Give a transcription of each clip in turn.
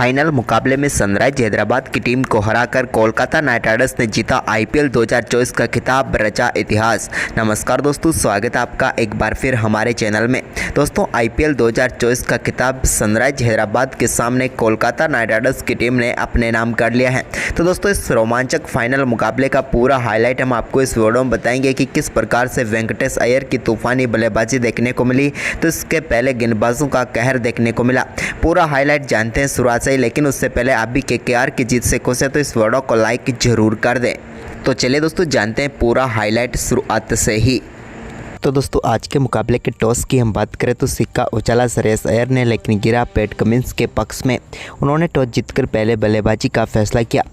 Final मुकाबले में sunrise Hyderabad की टीम को हराकर कोलकाता नाइट राइडर्स ने जीता आईपीएल 2024 का खिताब, रचा इतिहास। नमस्कार दोस्तों, स्वागत है आपका एक बार फिर हमारे चैनल में। दोस्तों, आईपीएल 2024 का खिताब सनराइज हैदराबाद के सामने कोलकाता नाइट राइडर्स की टीम ने अपने नाम कर लिया है। तो दोस्तों, इस रोमांचक फाइनल मुकाबले का पूरा हाईलाइट हम आपको इस वीडियो में बताएंगे कि किस प्रकार से वेंकटेश अय्यर की तूफानी बल्लेबाजी देखने को मिली, तो इसके पहले गेंदबाजों का कहर देखने को मिला। पूरा हाईलाइट जानते हैं शुरुआत से ही, लेकिन उससे पहले आप भी केकेआर की जीत से खुश है तो इस वीडियो को लाइक जरूर कर दें। तो चलिए दोस्तों, जानते हैं पूरा हाईलाइट शुरुआत से ही। तो दोस्तों, आज के मुकाबले के टॉस की हम बात करें तो सिक्का उछाला श्रेयस अय्यर ने, लेकिन गिरा पैट कमिंस के पक्ष में। उन्होंने टॉस जीतकर पहले बल्लेबाजी का फैसला किया।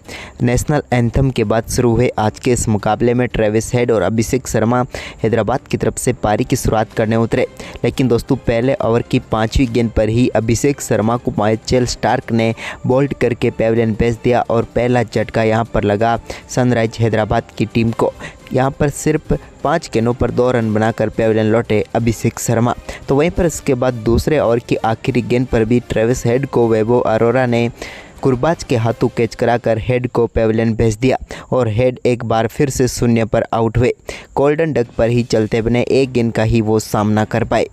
नेशनल एंथम के बाद शुरू हुए आज के इस मुकाबले में ट्रेविस हेड और अभिषेक शर्मा हैदराबाद की तरफ से पारी की शुरुआत करने उतरे, लेकिन दोस्तों पहले ओवर की 5वीं गेंद पर ही अभिषेक शर्मा को माइचेल स्टार्क ने बोल्ड करके पेविलियन भेज दिया और पहला झटका यहां पर लगा सनराइज हैदराबाद की टीम को। यहाँ पर सिर्फ 5 गेंदों पर 2 रन बनाकर पेविलियन लौटे अभिषेक शर्मा। तो वहीं पर इसके बाद दूसरे ओवर की आखिरी गेंद पर भी ट्रेविस हेड को वैभव अरोरा ने गुरबाज के हाथों कैच कराकर हेड को पेविलियन भेज दिया और हेड एक बार फिर से शून्य पर आउट हुए। गोल्डन डक पर ही चलते बने, एक गेंद का ही वो सामना कर पाए।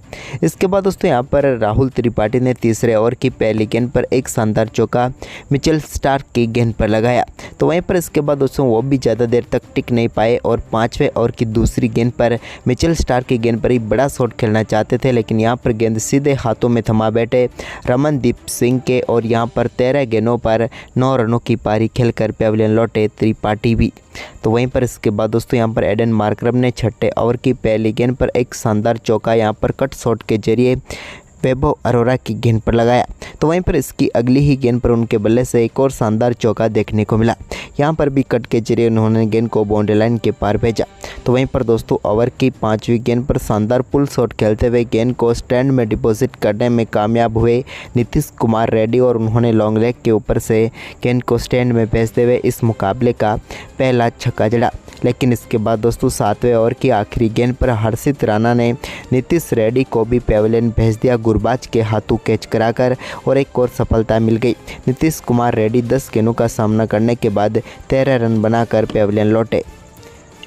इसके बाद दोस्तों यहाँ पर राहुल त्रिपाठी ने तीसरे ओवर की पहली गेंद पर एक शानदार चौका मिचेल स्टार्क की गेंद पर लगाया। तो वहीं पर इसके बाद दोस्तों वो भी ज़्यादा देर तक टिक नहीं पाए और 5वें ओवर की दूसरी गेंद पर मिचेल स्टार्क की गेंद पर ही बड़ा शॉट खेलना चाहते थे, लेकिन यहाँ पर गेंद सीधे हाथों में थमा बैठे रमनदीप सिंह के और यहाँ पर 13 गेंदों पर 9 रनों की पारी खेलकर पेविलियन लौटे त्रिपाठी भी। तो वहीं पर इसके बाद दोस्तों यहाँ पर एडन मार्करम ने 6ठे ओवर की पहली गेंद पर एक शानदार चौका यहाँ पर कट शॉट के जरिए वैभव अरोरा की गेंद पर लगाया। तो वहीं पर इसकी अगली ही गेंद पर उनके बल्ले से एक और शानदार चौका देखने को मिला। यहाँ पर भी कट के जरिए उन्होंने गेंद को बाउंड्री लाइन के पार भेजा। तो वहीं पर दोस्तों ओवर की 5वीं गेंद पर शानदार पुल शॉट खेलते हुए गेंद को स्टैंड में डिपॉजिट करने में कामयाब हुए नीतीश कुमार रेड्डी और उन्होंने लॉन्ग लेग के ऊपर से गेंद को स्टैंड में भेजते हुए इस मुकाबले का पहला छक्का जड़ा। लेकिन इसके बाद दोस्तों 7वें ओवर की आखिरी गेंद पर हर्षित राणा ने नीतीश रेड्डी को भी पेविलियन भेज दिया गुरबाज के हाथों कैच कराकर और एक और सफलता मिल गई। नीतीश कुमार रेड्डी 10 गेंदों का सामना करने के बाद 13 रन बनाकर पेविलियन लौटे।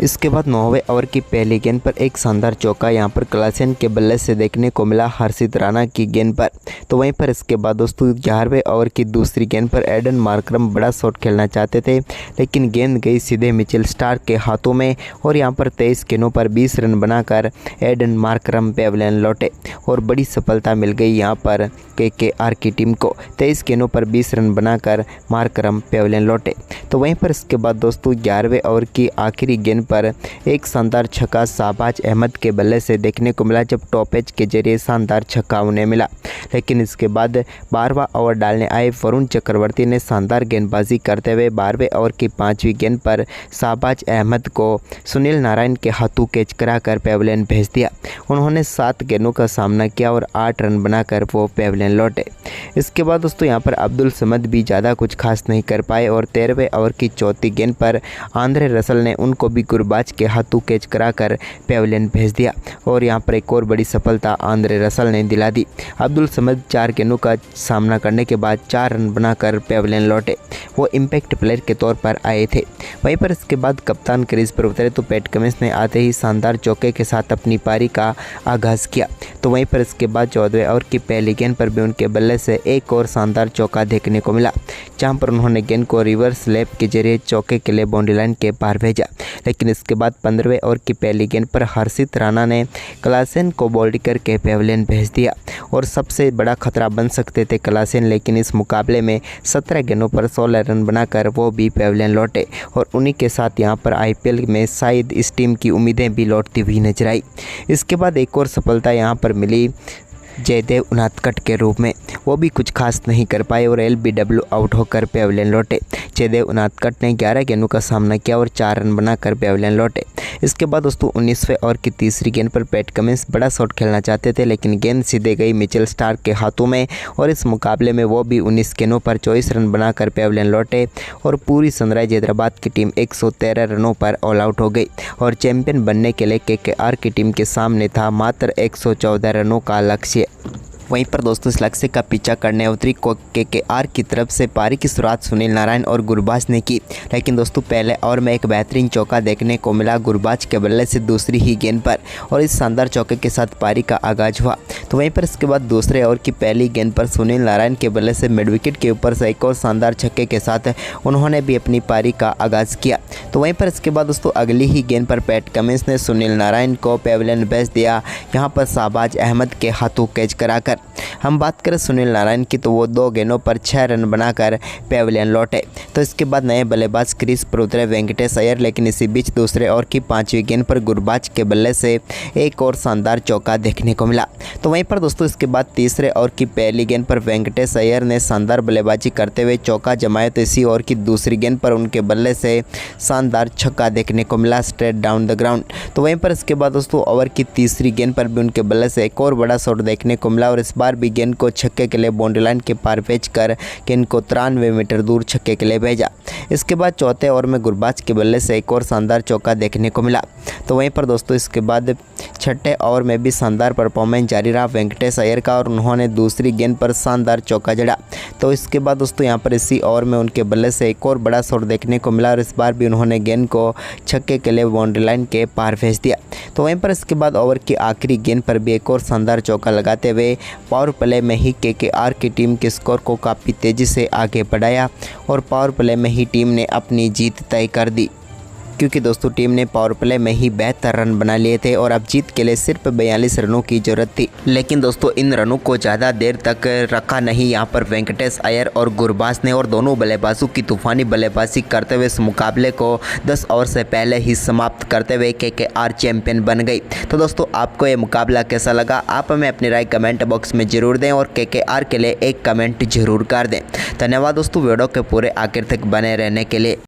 इसके बाद 9वें ओवर की पहली गेंद पर एक शानदार चौका यहां पर क्लासेन के बल्ले से देखने को मिला हर्षित राणा की गेंद पर। तो वहीं पर इसके बाद दोस्तों 11वें ओवर की दूसरी गेंद पर एडन मार्करम बड़ा शॉट खेलना चाहते थे, लेकिन गेंद गई सीधे मिचेल स्टार्क के हाथों में और यहां पर 23 गेंदों पर 20 रन बनाकर एडन मार्करम पेविलियन लौटे और बड़ी सफलता मिल गई यहां पर केकेआर की टीम को। 23 गेंदों पर 20 रन बनाकर मार्करम पेविलियन लौटे। तो वहीं पर इसके बाद दोस्तों 11वें ओवर की आखिरी गेंद पर एक शानदार छक्का शाहबाज अहमद के बल्ले से देखने को मिला, जब टॉप एज के जरिए शानदार छक्का उन्हें मिला। लेकिन इसके बाद 12वां ओवर डालने आए वरुण चक्रवर्ती ने शानदार गेंदबाजी करते हुए 12वें ओवर की 5वीं गेंद पर शाहबाज अहमद को सुनील नारायण के हाथों कैच कराकर पेविलियन भेज दिया। उन्होंने 7 गेंदों का सामना किया और 8 रन बनाकर वो पेविलियन लौटे। इसके बाद दोस्तों यहाँ पर अब्दुल समद भी ज़्यादा कुछ खास नहीं कर पाए और 13वें ओवर की 4थी गेंद पर आंद्रे रसल ने उनको भी गुरबाज के हाथों कैच कराकर पेविलियन भेज दिया और यहाँ पर एक और बड़ी सफलता आंद्रे रसल ने दिला दी। अब्दुल समद 4 गेंदों का सामना करने के बाद 4 रन बनाकर पेविलियन लौटे। वो इम्पैक्ट प्लेयर के तौर पर आए थे। वहीं पर इसके बाद कप्तान क्रीज पर उतरे तो पैट कमिंस ने आते ही शानदार चौके के साथ अपनी पारी का आगाज़ किया। तो वहीं पर इसके बाद 14वें ओवर की पहली गेंद पर भी उनके बल्ले से एक और शानदार चौका देखने को मिला, जहां पर उन्होंने गेंद को रिवर्स लैप के जरिए चौके के लिए बाउंड्री लाइन के पार भेजा। लेकिन इसके बाद 15वें ओवर की पहली गेंद पर हर्षित राणा ने क्लासेन को बोल्ड करके पेविलियन भेज दिया और सबसे बड़ा खतरा बन सकते थे क्लासेन, लेकिन इस मुकाबले में 17 गेंदों पर 16 रन बनाकर वो भी पेविलियन लौटे और उन्हीं के साथ यहां पर आईपीएल में शायद इस टीम की उम्मीदें भी लौटती हुई नजर आई। इसके बाद एक और सफलता यहां पर मिली जयदेव उनादकट के रूप में, वो भी कुछ खास नहीं कर पाए और एलबीडब्ल्यू आउट होकर पेविलियन लौटे। जयदेव उनादकट ने 11 गेंदों का सामना किया और 4 रन बनाकर पेविलियन लौटे। इसके बाद दोस्तों 19वें ओवर की तीसरी गेंद पर पैट कमिंस बड़ा शॉट खेलना चाहते थे, लेकिन गेंद सीधे गई मिचेल स्टार्क के हाथों में और इस मुकाबले में वो भी 19 गेंदों पर 24 रन बनाकर पेविलियन लौटे और पूरी सनराइज हैदराबाद की टीम 113 रनों पर ऑल आउट हो गई और चैंपियन बनने के लिए केकेआर की टीम के सामने था मात्र 114 रनों का लक्ष्य। वहीं पर दोस्तों इस लक्ष्य का पीछा करने उतरी केकेआर की तरफ से पारी की शुरुआत सुनील नारायण और गुरबाज ने की, लेकिन दोस्तों पहले ओवर में एक बेहतरीन चौका देखने को मिला गुरबाज के बल्ले से दूसरी ही गेंद पर, और इस शानदार चौके के साथ पारी का आगाज हुआ। तो वहीं पर इसके बाद दूसरे ओवर की पहली गेंद पर सुनील नारायण के बल्ले से मिड विकेट के ऊपर से एक और शानदार छक्के के साथ उन्होंने भी अपनी पारी का आगाज किया। तो वहीं पर इसके बाद दोस्तों अगली ही गेंद पर पैट कमिंस ने सुनील नारायण को पेविलियन भेज दिया, यहाँ पर शाहबाज अहमद के हाथों कैच कराकर। हम बात करें सुनील नारायण की तो वो 2 गेंदों पर 6 रन बनाकर पेविलियन लौटे। तो इसके बाद नए बल्लेबाज क्रीज पर उतरे वेंकटेश अय्यर, लेकिन इसी बीच दूसरे ओवर की 5वीं गेंद पर गुरबाज के बल्ले से एक और शानदार चौका देखने को मिला। तो वहीं पर दोस्तों इसके बाद तीसरे ओवर की पहली गेंद पर वेंकटेश अय्यर ने शानदार बल्लेबाजी करते हुए चौका जमाया। तो इसी ओवर की दूसरी गेंद पर उनके बल्ले से शानदार छक्का देखने को मिला स्ट्रेट डाउन द ग्राउंड। तो वहीं पर इसके बाद दोस्तों ओवर की तीसरी गेंद पर भी उनके बल्ले से एक और बड़ा शॉट देखने को मिला, और इस बार भी गेंद को छक्के के लिए बाउंड्री लाइन के पार भेज कर गेंद को 93 मीटर दूर छक्के के लिए भेजा। इसके बाद चौथे ओवर में गुरबाज के बल्ले से एक और शानदार चौका देखने को मिला। तो वहीं पर दोस्तों इसके बाद छठे ओवर में भी शानदार परफॉर्मेंस जारी रहा वेंकटेश अय्यर का, और उन्होंने दूसरी गेंद पर शानदार चौका जड़ा। तो इसके बाद दोस्तों यहाँ पर इसी ओवर में उनके बल्ले से एक और बड़ा शॉट देखने को मिला, और इस बार भी उन्होंने गेंद को छक्के के लिए बाउंड्री लाइन के पार भेज दिया। तो वहीं पर इसके बाद ओवर की आखिरी गेंद पर भी एक और शानदार चौका लगाते हुए पावर प्ले में ही केकेआर की टीम के स्कोर को काफ़ी तेज़ी से आगे बढ़ाया, और पावर प्ले में ही टीम ने अपनी जीत तय कर दी, क्योंकि दोस्तों टीम ने पावर प्ले में ही बेहतर रन बना लिए थे और अब जीत के लिए सिर्फ 42 रनों की जरूरत थी। लेकिन दोस्तों इन रनों को ज़्यादा देर तक रखा नहीं यहाँ पर वेंकटेश अय्यर और गुरबाज ने, और दोनों बल्लेबाजों की तूफानी बल्लेबाजी करते हुए इस मुकाबले को 10 ओवर से पहले ही समाप्त करते हुए केकेआर चैंपियन बन गई। तो दोस्तों आपको ये मुकाबला कैसा लगा, आप हमें अपनी राय कमेंट बॉक्स में ज़रूर दें, और केकेआर के लिए एक कमेंट जरूर कर दें। धन्यवाद दोस्तों वीडियो के पूरे आखिर तक बने रहने के लिए।